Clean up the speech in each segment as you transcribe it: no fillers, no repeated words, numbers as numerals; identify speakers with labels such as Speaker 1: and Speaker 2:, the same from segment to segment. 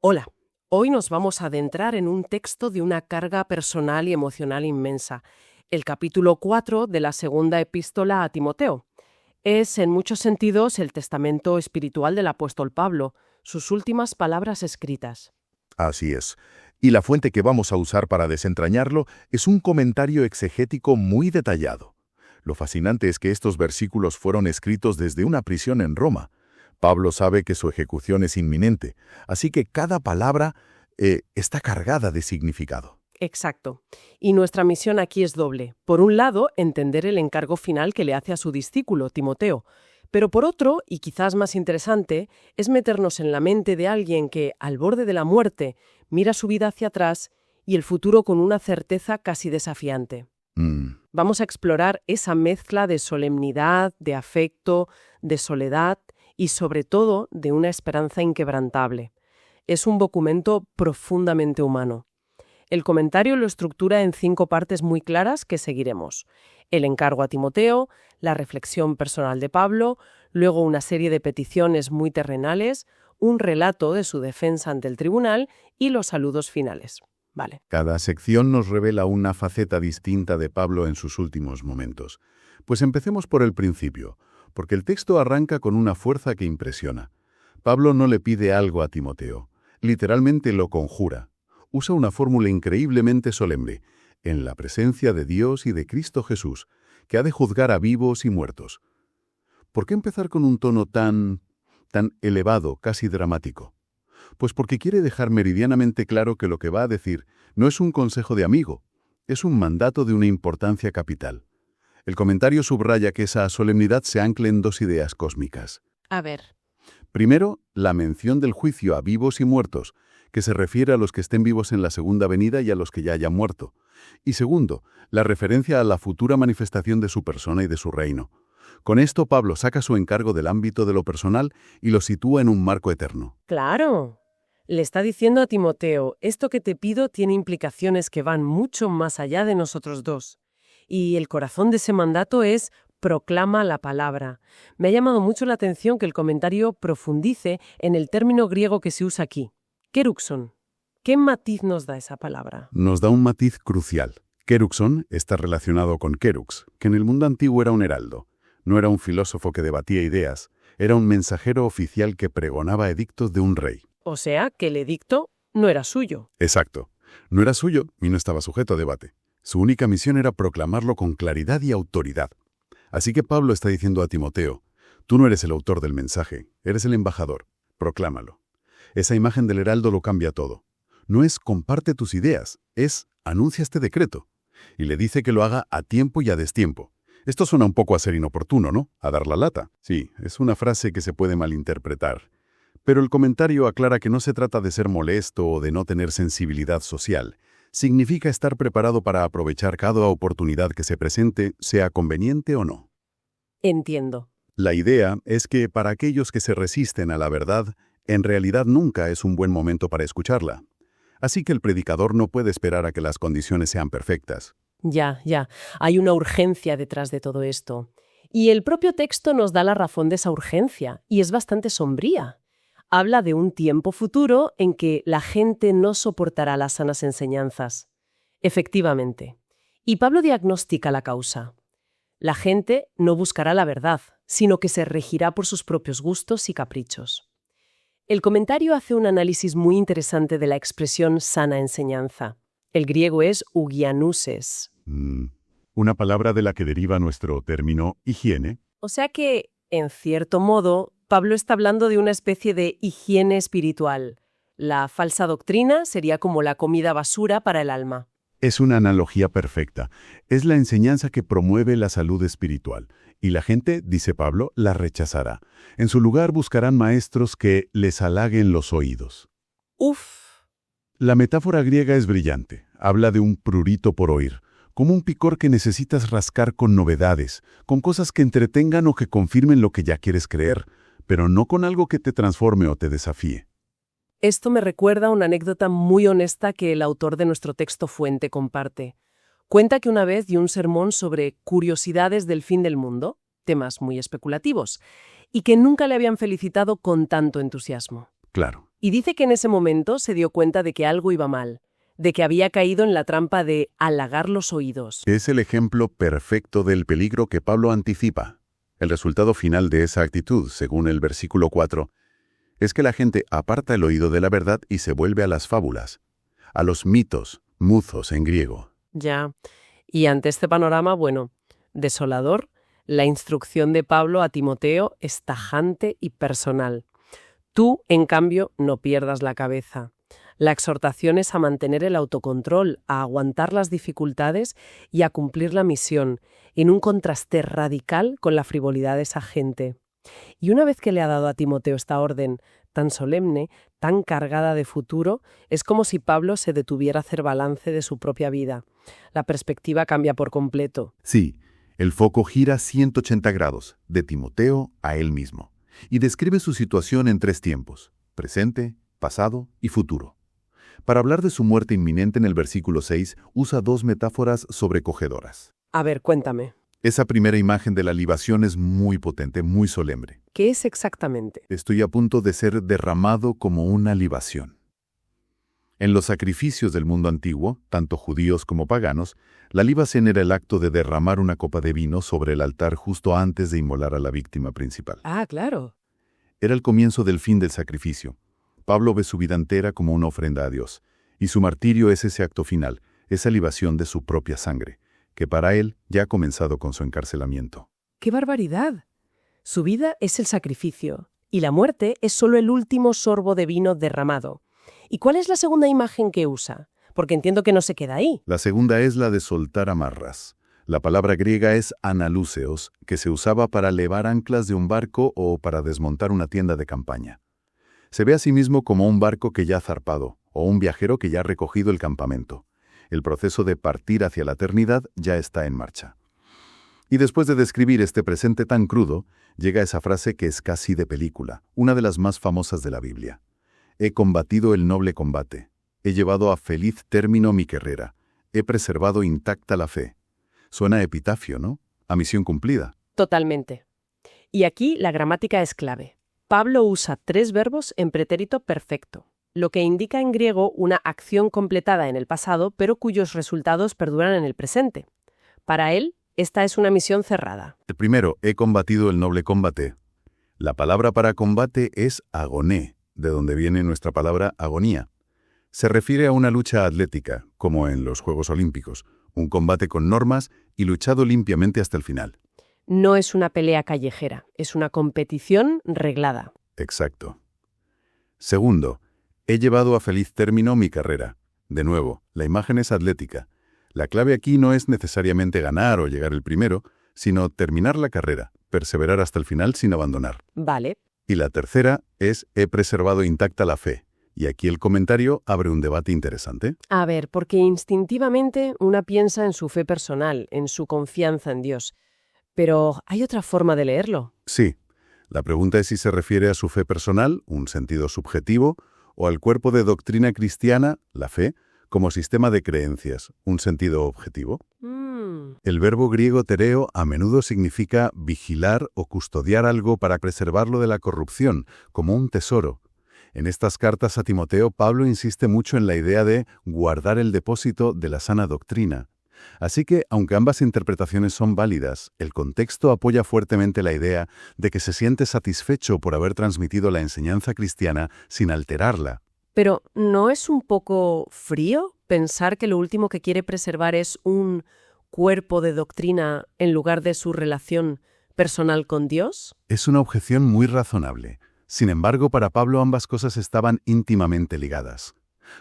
Speaker 1: Hola, hoy nos vamos a adentrar en un texto de una carga personal y emocional inmensa, el capítulo 4 de la segunda epístola a Timoteo. Es, en muchos sentidos, el testamento espiritual del apóstol Pablo, sus últimas palabras escritas.
Speaker 2: Así es. Y la fuente que vamos a usar para desentrañarlo es un comentario exegético muy detallado. Lo fascinante es que estos versículos fueron escritos desde una prisión en Roma. Pablo sabe que su ejecución es inminente, así que cada palabra está cargada de significado.
Speaker 1: Exacto. Y nuestra misión aquí es doble. Por un lado, entender el encargo final que le hace a su discípulo, Timoteo. Pero por otro, y quizás más interesante, es meternos en la mente de alguien que, al borde de la muerte, mira su vida hacia atrás y el futuro con una certeza casi desafiante. Vamos a explorar esa mezcla de solemnidad, de afecto, de soledad y, sobre todo, de una esperanza inquebrantable. Es un documento profundamente humano. El comentario lo estructura en 5 partes muy claras que seguiremos. El encargo a Timoteo, la reflexión personal de Pablo, luego una serie de peticiones muy terrenales, un relato de su defensa ante el tribunal y los saludos finales. Vale.
Speaker 2: Cada sección nos revela una faceta distinta de Pablo en sus últimos momentos. Pues empecemos por el principio, porque el texto arranca con una fuerza que impresiona. Pablo no le pide algo a Timoteo, literalmente lo conjura. Usa una fórmula increíblemente solemne, en la presencia de Dios y de Cristo Jesús, que ha de juzgar a vivos y muertos. ¿Por qué empezar con un tono tan elevado, casi dramático? Pues porque quiere dejar meridianamente claro que lo que va a decir no es un consejo de amigo, es un mandato de una importancia capital. El comentario subraya que esa solemnidad se ancla en 2 ideas cósmicas.
Speaker 1: A ver.
Speaker 2: Primero, la mención del juicio a vivos y muertos, que se refiere a los que estén vivos en la segunda venida y a los que ya hayan muerto. Y segundo, la referencia a la futura manifestación de su persona y de su reino. Con esto, Pablo saca su encargo del ámbito de lo personal y lo sitúa en un marco eterno.
Speaker 1: ¡Claro! Le está diciendo a Timoteo, esto que te pido tiene implicaciones que van mucho más allá de nosotros dos. Y el corazón de ese mandato es proclama la palabra. Me ha llamado mucho la atención que el comentario profundice en el término griego que se usa aquí. Keruxon. ¿Qué matiz nos da esa palabra?
Speaker 2: Nos da un matiz crucial. Keruxon está relacionado con Kerux, que en el mundo antiguo era un heraldo. No era un filósofo que debatía ideas, era un mensajero oficial que pregonaba edictos de un rey.
Speaker 1: O sea, que el edicto no era suyo.
Speaker 2: Exacto. No era suyo y no estaba sujeto a debate. Su única misión era proclamarlo con claridad y autoridad. Así que Pablo está diciendo a Timoteo, tú no eres el autor del mensaje, eres el embajador, proclámalo. Esa imagen del heraldo lo cambia todo. No es comparte tus ideas, es anuncia este decreto. Y le dice que lo haga a tiempo y a destiempo. Esto suena un poco a ser inoportuno, ¿no? A dar la lata. Sí, es una frase que se puede malinterpretar. Pero el comentario aclara que no se trata de ser molesto o de no tener sensibilidad social. Significa estar preparado para aprovechar cada oportunidad que se presente, sea conveniente o no.
Speaker 1: Entiendo.
Speaker 2: La idea es que para aquellos que se resisten a la verdad, en realidad nunca es un buen momento para escucharla. Así que el predicador no puede esperar a que las condiciones sean perfectas.
Speaker 1: Ya. Hay una urgencia detrás de todo esto. Y el propio texto nos da la razón de esa urgencia, y es bastante sombría. Habla de un tiempo futuro en que la gente no soportará las sanas enseñanzas. Efectivamente. Y Pablo diagnostica la causa. La gente no buscará la verdad, sino que se regirá por sus propios gustos y caprichos. El comentario hace un análisis muy interesante de la expresión sana enseñanza. El griego es ugianuses.
Speaker 2: Una palabra de la que deriva nuestro término higiene.
Speaker 1: O sea que, en cierto modo, Pablo está hablando de una especie de higiene espiritual. La falsa doctrina sería como la comida basura para el alma.
Speaker 2: Es una analogía perfecta. Es la enseñanza que promueve la salud espiritual. Y la gente, dice Pablo, la rechazará. En su lugar buscarán maestros que les halaguen los oídos.
Speaker 1: ¡Uf!
Speaker 2: La metáfora griega es brillante. Habla de un prurito por oír, como un picor que necesitas rascar con novedades, con cosas que entretengan o que confirmen lo que ya quieres creer, pero no con algo que te transforme o te desafíe.
Speaker 1: Esto me recuerda a una anécdota muy honesta que el autor de nuestro texto fuente comparte. Cuenta que una vez dio un sermón sobre curiosidades del fin del mundo, temas muy especulativos, y que nunca le habían felicitado con tanto entusiasmo.
Speaker 2: Claro,
Speaker 1: Y dice que en ese momento se dio cuenta de que algo iba mal, de que había caído en la trampa de halagar los oídos.
Speaker 2: Es el ejemplo perfecto del peligro que Pablo anticipa. El resultado final de esa actitud, según el versículo 4, es que la gente aparta el oído de la verdad y se vuelve a las fábulas, a los mitos, muzos en griego.
Speaker 1: Ya. Y ante este panorama, bueno, desolador, la instrucción de Pablo a Timoteo es tajante y personal. Tú, en cambio, no pierdas la cabeza. La exhortación es a mantener el autocontrol, a aguantar las dificultades y a cumplir la misión, en un contraste radical con la frivolidad de esa gente. Y una vez que le ha dado a Timoteo esta orden tan solemne, tan cargada de futuro, es como si Pablo se detuviera a hacer balance de su propia vida. La perspectiva cambia por completo.
Speaker 2: Sí, el foco gira 180 grados, de Timoteo a él mismo, y describe su situación en 3 tiempos: presente, pasado y futuro. Para hablar de su muerte inminente en el versículo 6, usa 2 metáforas sobrecogedoras.
Speaker 1: A ver, cuéntame.
Speaker 2: Esa primera imagen de la libación es muy potente, muy solemne.
Speaker 1: ¿Qué es exactamente?
Speaker 2: Estoy a punto de ser derramado como una libación. En los sacrificios del mundo antiguo, tanto judíos como paganos, la libación era el acto de derramar una copa de vino sobre el altar justo antes de inmolar a la víctima principal.
Speaker 1: Ah, claro.
Speaker 2: Era el comienzo del fin del sacrificio. Pablo ve su vida entera como una ofrenda a Dios, y su martirio es ese acto final, esa libación de su propia sangre, que para él ya ha comenzado con su encarcelamiento.
Speaker 1: ¡Qué barbaridad! Su vida es el sacrificio, y la muerte es solo el último sorbo de vino derramado. ¿Y cuál es la segunda imagen que usa? Porque entiendo que no se queda ahí.
Speaker 2: La segunda es la de soltar amarras. La palabra griega es analúseos, que se usaba para levar anclas de un barco o para desmontar una tienda de campaña. Se ve a sí mismo como un barco que ya ha zarpado, o un viajero que ya ha recogido el campamento. El proceso de partir hacia la eternidad ya está en marcha. Y después de describir este presente tan crudo, llega esa frase que es casi de película, una de las más famosas de la Biblia. He combatido el noble combate. He llevado a feliz término mi carrera. He preservado intacta la fe. Suena a epitafio, ¿no? A misión cumplida.
Speaker 1: Totalmente. Y aquí la gramática es clave. Pablo usa 3 verbos en pretérito perfecto, lo que indica en griego una acción completada en el pasado, pero cuyos resultados perduran en el presente. Para él, esta es una misión cerrada.
Speaker 2: El primero, he combatido el noble combate. La palabra para combate es agoné, de donde viene nuestra palabra agonía. Se refiere a una lucha atlética, como en los Juegos Olímpicos, un combate con normas y luchado limpiamente hasta el final.
Speaker 1: No es una pelea callejera, es una competición reglada.
Speaker 2: Exacto. Segundo, he llevado a feliz término mi carrera. De nuevo, la imagen es atlética. La clave aquí no es necesariamente ganar o llegar el primero, sino terminar la carrera, perseverar hasta el final sin abandonar.
Speaker 1: Vale.
Speaker 2: Y la tercera es he preservado intacta la fe. Y aquí el comentario abre un debate interesante.
Speaker 1: A ver, porque instintivamente una piensa en su fe personal, en su confianza en Dios. Pero ¿hay otra forma de leerlo?
Speaker 2: Sí. La pregunta es si se refiere a su fe personal, un sentido subjetivo, o al cuerpo de doctrina cristiana, la fe, como sistema de creencias, un sentido objetivo. El verbo griego tereo a menudo significa vigilar o custodiar algo para preservarlo de la corrupción, como un tesoro. En estas cartas a Timoteo, Pablo insiste mucho en la idea de guardar el depósito de la sana doctrina. Así que, aunque ambas interpretaciones son válidas, el contexto apoya fuertemente la idea de que se siente satisfecho por haber transmitido la enseñanza cristiana sin alterarla.
Speaker 1: Pero ¿no es un poco frío pensar que lo último que quiere preservar es un cuerpo de doctrina en lugar de su relación personal con Dios?
Speaker 2: Es una objeción muy razonable. Sin embargo, para Pablo ambas cosas estaban íntimamente ligadas.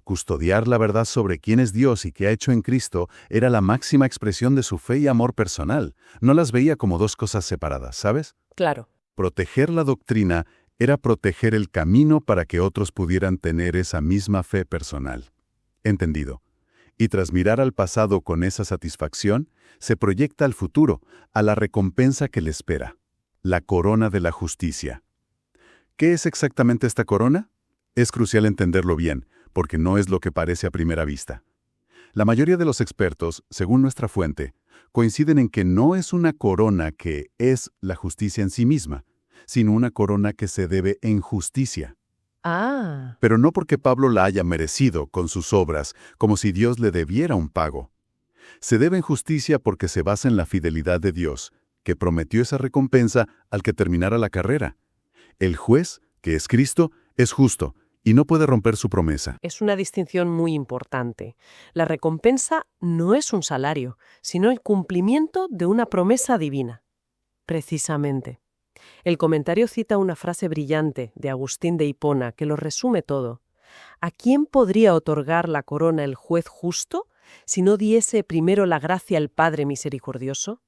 Speaker 2: Custodiar la verdad sobre quién es Dios y qué ha hecho en Cristo era la máxima expresión de su fe y amor personal. No las veía como 2 cosas separadas, ¿sabes?
Speaker 1: Claro.
Speaker 2: Proteger la doctrina era proteger el camino para que otros pudieran tener esa misma fe personal. Entendido. Y tras mirar al pasado con esa satisfacción, se proyecta al futuro, a la recompensa que le espera, la corona de la justicia. ¿Qué es exactamente esta corona? Es crucial entenderlo bien, porque no es lo que parece a primera vista. La mayoría de los expertos, según nuestra fuente, coinciden en que no es una corona que es la justicia en sí misma, sino una corona que se debe en justicia.
Speaker 1: Ah,
Speaker 2: Pero no porque Pablo la haya merecido con sus obras, como si Dios le debiera un pago. Se debe en justicia porque se basa en la fidelidad de Dios, que prometió esa recompensa al que terminara la carrera. El juez, que es Cristo, es justo y no puede romper su promesa.
Speaker 1: es una distinción muy importante. La recompensa no es un salario, sino el cumplimiento de una promesa divina. Precisamente. El comentario cita una frase brillante de Agustín de Hipona que lo resume todo. ¿A quién podría otorgar la corona el juez justo si no diese primero la gracia al Padre misericordioso?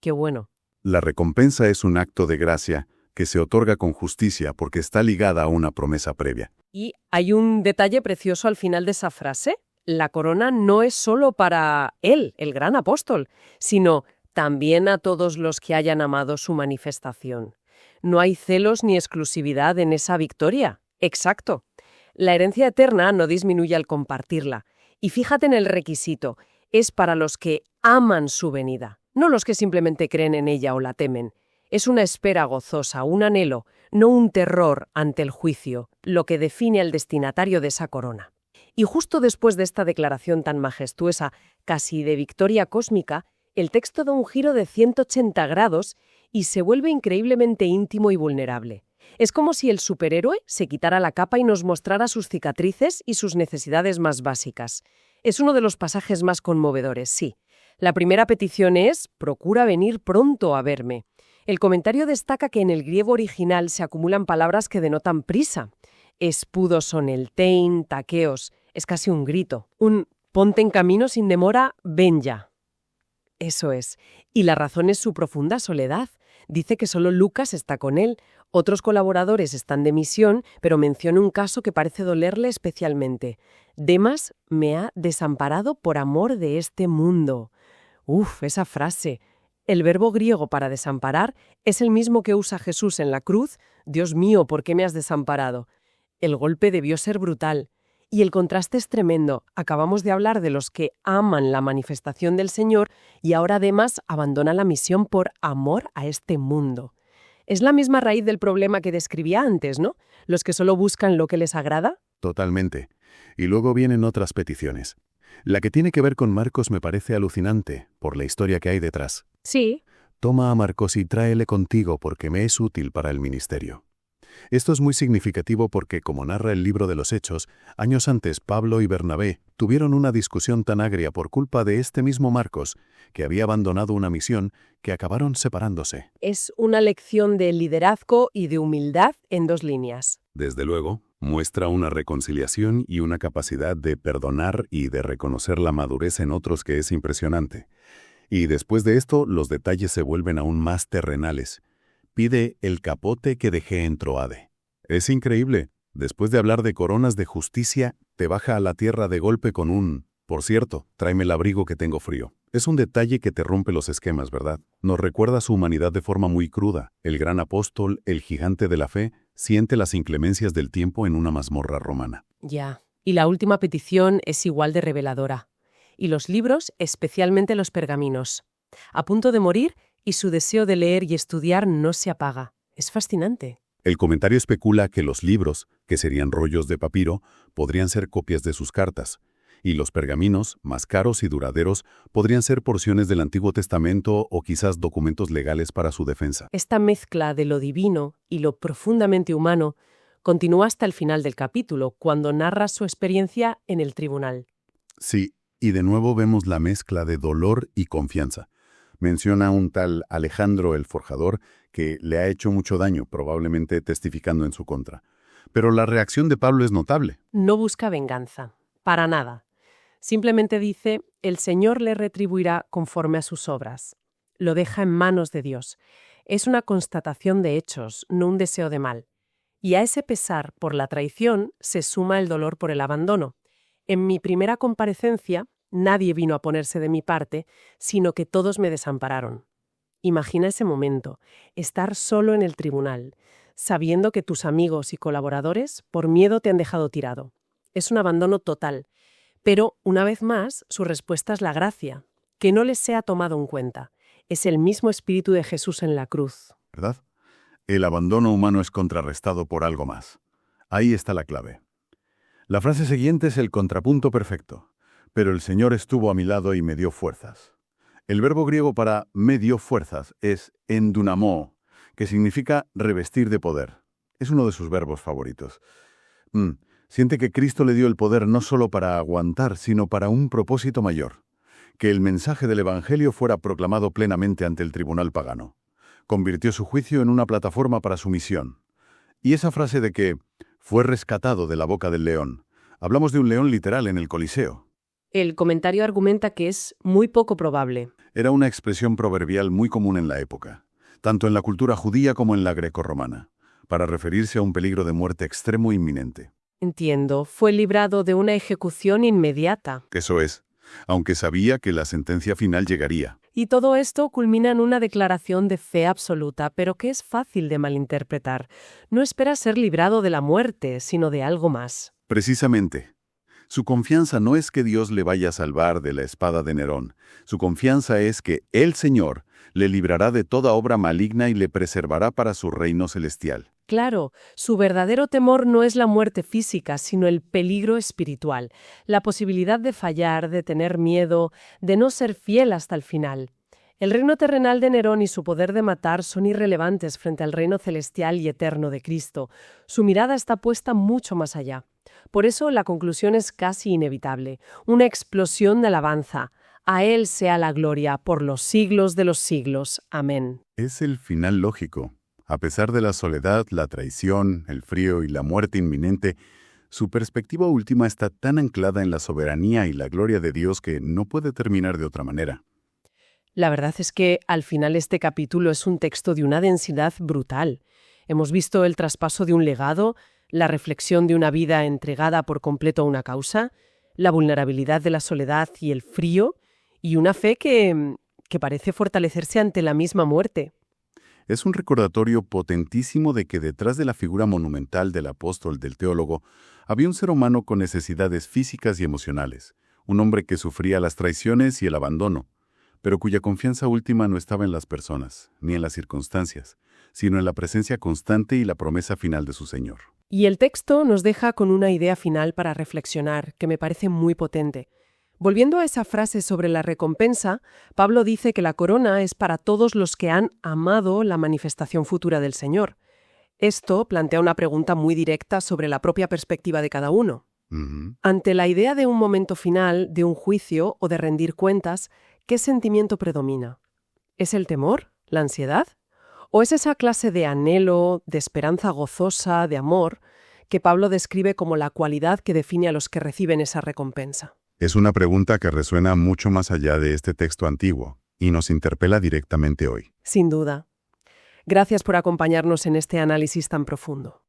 Speaker 1: Qué bueno.
Speaker 2: La recompensa es un acto de gracia que se otorga con justicia porque está ligada a una promesa previa.
Speaker 1: Y hay un detalle precioso al final de esa frase. La corona no es solo para él, el gran apóstol, sino también a todos los que hayan amado su manifestación. No hay celos ni exclusividad en esa victoria. Exacto. La herencia eterna no disminuye al compartirla. Y fíjate en el requisito. Es para los que aman su venida, no los que simplemente creen en ella o la temen. Es una espera gozosa, un anhelo, no un terror ante el juicio, lo que define al destinatario de esa corona. Y justo después de esta declaración tan majestuosa, casi de victoria cósmica, el texto da un giro de 180 grados y se vuelve increíblemente íntimo y vulnerable. Es como si el superhéroe se quitara la capa y nos mostrara sus cicatrices y sus necesidades más básicas. Es uno de los pasajes más conmovedores, sí. La primera petición es: procura venir pronto a verme. El comentario destaca que en el griego original se acumulan palabras que denotan prisa. Espudoson, el tein, taqueos. Es casi un grito. Un ponte en camino sin demora, ven ya. Eso es. Y la razón es su profunda soledad. Dice que solo Lucas está con él. Otros colaboradores están de misión, pero menciona un caso que parece dolerle especialmente. Demas me ha desamparado por amor de este mundo. Uf, esa frase. El verbo griego para desamparar es el mismo que usa Jesús en la cruz. Dios mío, ¿por qué me has desamparado? El golpe debió ser brutal. Y el contraste es tremendo. Acabamos de hablar de los que aman la manifestación del Señor y ahora además abandona la misión por amor a este mundo. Es la misma raíz del problema que describía antes, ¿no? Los que solo buscan lo que les agrada.
Speaker 2: Totalmente. Y luego vienen otras peticiones. La que tiene que ver con Marcos me parece alucinante, por la historia que hay detrás.
Speaker 1: Sí.
Speaker 2: Toma a Marcos y tráele contigo porque me es útil para el ministerio. Esto es muy significativo porque, como narra el libro de los Hechos, años antes Pablo y Bernabé tuvieron una discusión tan agria por culpa de este mismo Marcos, que había abandonado una misión, que acabaron separándose.
Speaker 1: Es una lección de liderazgo y de humildad en dos líneas.
Speaker 2: Desde luego, muestra una reconciliación y una capacidad de perdonar y de reconocer la madurez en otros que es impresionante. Y después de esto, los detalles se vuelven aún más terrenales. Pide el capote que dejé en Troade. Es increíble. Después de hablar de coronas de justicia, te baja a la tierra de golpe con un: por cierto, tráeme el abrigo que tengo frío. Es un detalle que te rompe los esquemas, ¿verdad? Nos recuerda su humanidad de forma muy cruda. El gran apóstol, el gigante de la fe, siente las inclemencias del tiempo en una mazmorra romana.
Speaker 1: Ya. Y la última petición es igual de reveladora. Y los libros, especialmente los pergaminos. A punto de morir, y su deseo de leer y estudiar no se apaga. Es fascinante.
Speaker 2: El comentario especula que los libros, que serían rollos de papiro, podrían ser copias de sus cartas, y los pergaminos, más caros y duraderos, podrían ser porciones del Antiguo Testamento o quizás documentos legales para su defensa.
Speaker 1: Esta mezcla de lo divino y lo profundamente humano continúa hasta el final del capítulo, cuando narra su experiencia en el tribunal.
Speaker 2: Sí, y de nuevo vemos la mezcla de dolor y confianza. Menciona a un tal Alejandro el Forjador que le ha hecho mucho daño, probablemente testificando en su contra. Pero la reacción de Pablo es notable.
Speaker 1: No busca venganza, para nada. Simplemente dice: el Señor le retribuirá conforme a sus obras. Lo deja en manos de Dios. Es una constatación de hechos, no un deseo de mal. Y a ese pesar por la traición se suma el dolor por el abandono. En mi primera comparecencia, nadie vino a ponerse de mi parte, sino que todos me desampararon. Imagina ese momento, estar solo en el tribunal, sabiendo que tus amigos y colaboradores por miedo te han dejado tirado. Es un abandono total. Pero, una vez más, su respuesta es la gracia, que no les sea tomado en cuenta. Es el mismo espíritu de Jesús en la cruz.
Speaker 2: ¿Verdad? El abandono humano es contrarrestado por algo más. Ahí está la clave. La frase siguiente es el contrapunto perfecto. Pero el Señor estuvo a mi lado y me dio fuerzas. El verbo griego para me dio fuerzas es endunamó, que significa revestir de poder. Es uno de sus verbos favoritos. Siente que Cristo le dio el poder no solo para aguantar, sino para un propósito mayor. Que el mensaje del Evangelio fuera proclamado plenamente ante el tribunal pagano. Convirtió su juicio en una plataforma para su misión. Y esa frase de que fue rescatado de la boca del león. Hablamos de un león literal en el Coliseo.
Speaker 1: El comentario argumenta que es muy poco probable.
Speaker 2: Era una expresión proverbial muy común en la época, tanto en la cultura judía como en la grecorromana, para referirse a un peligro de muerte extremo inminente.
Speaker 1: Entiendo, fue librado de una ejecución inmediata.
Speaker 2: Eso es, aunque sabía que la sentencia final llegaría.
Speaker 1: Y todo esto culmina en una declaración de fe absoluta, pero que es fácil de malinterpretar. No espera ser librado de la muerte, sino de algo más.
Speaker 2: Precisamente. Su confianza no es que Dios le vaya a salvar de la espada de Nerón. Su confianza es que el Señor le librará de toda obra maligna y le preservará para su reino celestial.
Speaker 1: Claro, su verdadero temor no es la muerte física, sino el peligro espiritual, la posibilidad de fallar, de tener miedo, de no ser fiel hasta el final. El reino terrenal de Nerón y su poder de matar son irrelevantes frente al reino celestial y eterno de Cristo. Su mirada está puesta mucho más allá. Por eso la conclusión es casi inevitable, una explosión de alabanza. A Él sea la gloria por los siglos de los siglos. Amén.
Speaker 2: Es el final lógico. A pesar de la soledad, la traición, el frío y la muerte inminente, su perspectiva última está tan anclada en la soberanía y la gloria de Dios que no puede terminar de otra manera.
Speaker 1: La verdad es que al final este capítulo es un texto de una densidad brutal. Hemos visto el traspaso de un legado, la reflexión de una vida entregada por completo a una causa, la vulnerabilidad de la soledad y el frío, y una fe que parece fortalecerse ante la misma muerte.
Speaker 2: Es un recordatorio potentísimo de que detrás de la figura monumental del apóstol, del teólogo, había un ser humano con necesidades físicas y emocionales, un hombre que sufría las traiciones y el abandono, pero cuya confianza última no estaba en las personas, ni en las circunstancias, sino en la presencia constante y la promesa final de su Señor.
Speaker 1: Y el texto nos deja con una idea final para reflexionar, que me parece muy potente. Volviendo a esa frase sobre la recompensa, Pablo dice que la corona es para todos los que han amado la manifestación futura del Señor. Esto plantea una pregunta muy directa sobre la propia perspectiva de cada uno. Ante la idea de un momento final, de un juicio o de rendir cuentas, ¿qué sentimiento predomina? ¿Es el temor? ¿La ansiedad? ¿O es esa clase de anhelo, de esperanza gozosa, de amor, que Pablo describe como la cualidad que define a los que reciben esa recompensa?
Speaker 2: Es una pregunta que resuena mucho más allá de este texto antiguo y nos interpela directamente hoy.
Speaker 1: Sin duda. Gracias por acompañarnos en este análisis tan profundo.